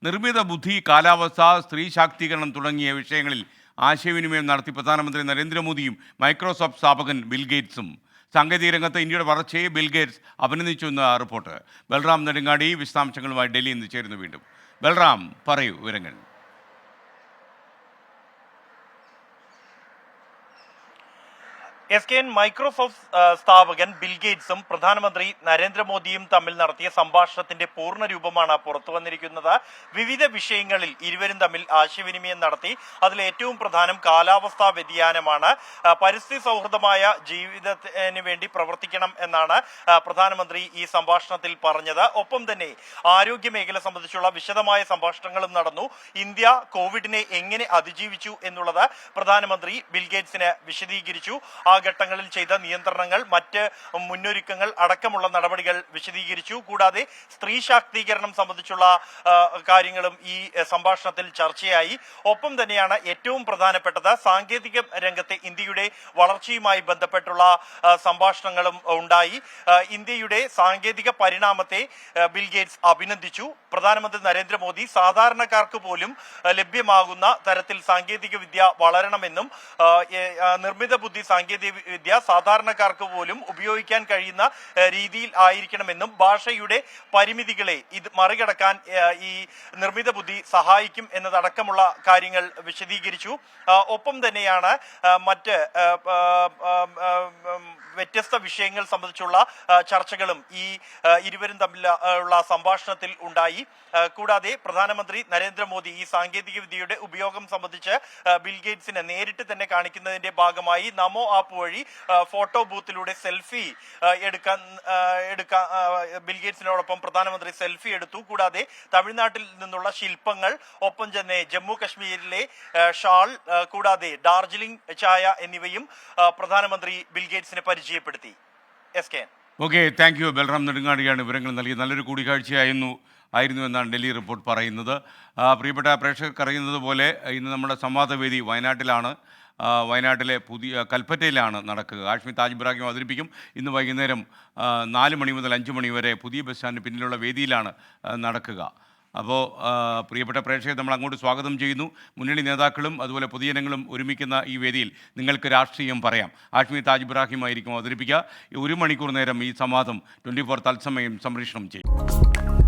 നിർമ്മിത ബുദ്ധി, കാലാവസ്ഥ, സ്ത്രീ ശാക്തീകരണം തുടങ്ങിയ വിഷയങ്ങളിൽ ആശയവിനിമയം നടത്തി പ്രധാനമന്ത്രി നരേന്ദ്രമോദിയും മൈക്രോസോഫ്റ്റ് സ്ഥാപകൻ ബിൽ ഗേറ്റ്സും. സാങ്കേതിക രംഗത്ത് ഇന്ത്യയുടെ വളർച്ചയെ ബിൽ ഗേറ്റ്സ് അഭിനന്ദിച്ചു എന്ന റിപ്പോർട്ട്. ബൽറാം നെടുങ്ങാടി വിശദാംശങ്ങളുമായി ഡൽഹിയിൽ നിന്ന് ചേരുന്നു വീണ്ടും. ബൽറാം, പറയൂ വിവരങ്ങൾ. SKN മൈക്രോസോഫ്റ്റ് സ്ഥാപകൻ ബിൽ ഗേറ്റ്സും പ്രധാനമന്ത്രി നരേന്ദ്രമോദിയും തമ്മിൽ നടത്തിയ സംഭാഷണത്തിന്റെ പൂർണ്ണ രൂപമാണ് പുറത്തു വന്നിരിക്കുന്നത്. വിവിധ വിഷയങ്ങളിൽ ഇരുവരും തമ്മിൽ ആശയവിനിമയം നടത്തി. അതിൽ ഏറ്റവും പ്രധാനം കാലാവസ്ഥാ വ്യതിയാനമാണ്. പരിസ്ഥിതി സൗഹൃദമായ ജീവിതത്തിന് വേണ്ടി പ്രവർത്തിക്കണം എന്നാണ് പ്രധാനമന്ത്രി ഈ സംഭാഷണത്തിൽ പറഞ്ഞത്. ഒപ്പം തന്നെ ആരോഗ്യ മേഖല സംബന്ധിച്ചുള്ള വിശദമായ സംഭാഷണങ്ങളും നടന്നു. ഇന്ത്യ കോവിഡിനെ എങ്ങനെ അതിജീവിച്ചു എന്നുള്ളത് പ്രധാനമന്ത്രി ബിൽ ഗേറ്റ്സിന് വിശദീകരിച്ചു. ആ ഘട്ടങ്ങളിൽ ചെയ്ത നിയന്ത്രണങ്ങൾ, മറ്റ് മുന്നൊരുക്കങ്ങൾ അടക്കമുള്ള നടപടികൾ വിശദീകരിച്ചു. കൂടാതെ സ്ത്രീ ശാക്തീകരണം സംബന്ധിച്ചുള്ള കാര്യങ്ങളും ഈ സംഭാഷണത്തിൽ ചർച്ചയായി. ഒപ്പം തന്നെയാണ് ഏറ്റവും പ്രധാനപ്പെട്ടത് സാങ്കേതിക രംഗത്തെ ഇന്ത്യയുടെ വളർച്ചയുമായി ബന്ധപ്പെട്ടുള്ള സംഭാഷണങ്ങളും ഉണ്ടായി. ഇന്ത്യയുടെ സാങ്കേതിക പരിണാമത്തെ ബിൽ ഗേറ്റ്സ് അഭിനന്ദിച്ചു. പ്രധാനമന്ത്രി നരേന്ദ്രമോദി സാധാരണക്കാർക്ക് പോലും ലഭ്യമാകുന്ന തരത്തിൽ സാങ്കേതിക വിദ്യ വളരണമെന്നും നിർമ്മിത ബുദ്ധി സാങ്കേതിക വിദ്യ സാധാരണക്കാർക്ക് പോലും ഉപയോഗിക്കാൻ കഴിയുന്ന രീതിയിൽ ആയിരിക്കണമെന്നും ഭാഷയുടെ പരിമിതികളെ ഇത് മറികടക്കാൻ ഈ നിർമ്മിത ബുദ്ധി സഹായിക്കും എന്നതടക്കമുള്ള കാര്യങ്ങൾ വിശദീകരിച്ചു. ഒപ്പം തന്നെയാണ് മറ്റ് വ്യത്യസ്ത വിഷയങ്ങൾ സംബന്ധിച്ചുള്ള ചർച്ചകളും ഈ ഇരുവരും തമ്മിലുള്ള സംഭാഷണത്തിൽ ഉണ്ടായി. കൂടാതെ പ്രധാനമന്ത്രി നരേന്ദ്രമോദി ഈ സാങ്കേതിക വിദ്യയുടെ ഉപയോഗം സംബന്ധിച്ച് ബിൽ ഗേറ്റ്സിനെ നേരിട്ട് തന്നെ കാണിക്കുന്നതിന്റെ ഭാഗമായി നമോ ആപ്പ് വഴി ഫോട്ടോ ബൂത്തിലൂടെ സെൽഫി എടുക്കാൻ ബിൽ ഗേറ്റ്സിനോടൊപ്പം പ്രധാനമന്ത്രി സെൽഫി എടുത്തു. കൂടാതെ തമിഴ്നാട്ടിൽ നിന്നുള്ള ശില്പങ്ങൾ, ഒപ്പം തന്നെ ജമ്മു കശ്മീരിലെ ഷാൾ, കൂടാതെ ഡാർജിലിംഗ് ചായ എന്നിവയും പ്രധാനമന്ത്രി ബിൽ ഗേറ്റ്സിനെ പരിചയപ്പെടുത്തി. Okay, thank you. ബൽറാം നെടുങ്ങാടിയാണ് വിവരങ്ങൾ നൽകിയത്. നല്ലൊരു കൂടിക്കാഴ്ചയായിരുന്നു എന്നാണ് ഡൽഹി റിപ്പോർട്ട് പറയുന്നത്. പ്രിയപ്പെട്ട പ്രേക്ഷകർക്ക് അറിയുന്നത് പോലെ ഇന്ന് നമ്മുടെ സംവാദവേദി വയനാട്ടിലാണ്. വയനാട്ടിലെ പുതിയ കൽപ്പറ്റയിലാണ് നടക്കുക. ഹാഷ്മി താജ് ഇബ്രാഹിം അവതരിപ്പിക്കും. ഇന്ന് വൈകുന്നേരം 4 മണി മുതൽ 5 മണി വരെ പുതിയ ബസ് സ്റ്റാൻഡിന് പിന്നിലുള്ള വേദിയിലാണ് നടക്കുക. അപ്പോൾ പ്രിയപ്പെട്ട പ്രേക്ഷകരെ നമ്മൾ അങ്ങോട്ട് സ്വാഗതം ചെയ്യുന്നു. മുന്നണി നേതാക്കളും അതുപോലെ പൊതുജനങ്ങളും ഒരുമിക്കുന്ന ഈ വേദിയിൽ നിങ്ങൾക്ക് രാഷ്ട്രീയം പറയാം. ഹാഷ്മി താജ് ഇബ്രാഹിം ആയിരിക്കും അവതരിപ്പിക്കുക. 1 മണിക്കൂർ നേരം ഈ സംവാദം 24 തത്സമയം സംപ്രേഷണം ചെയ്യും.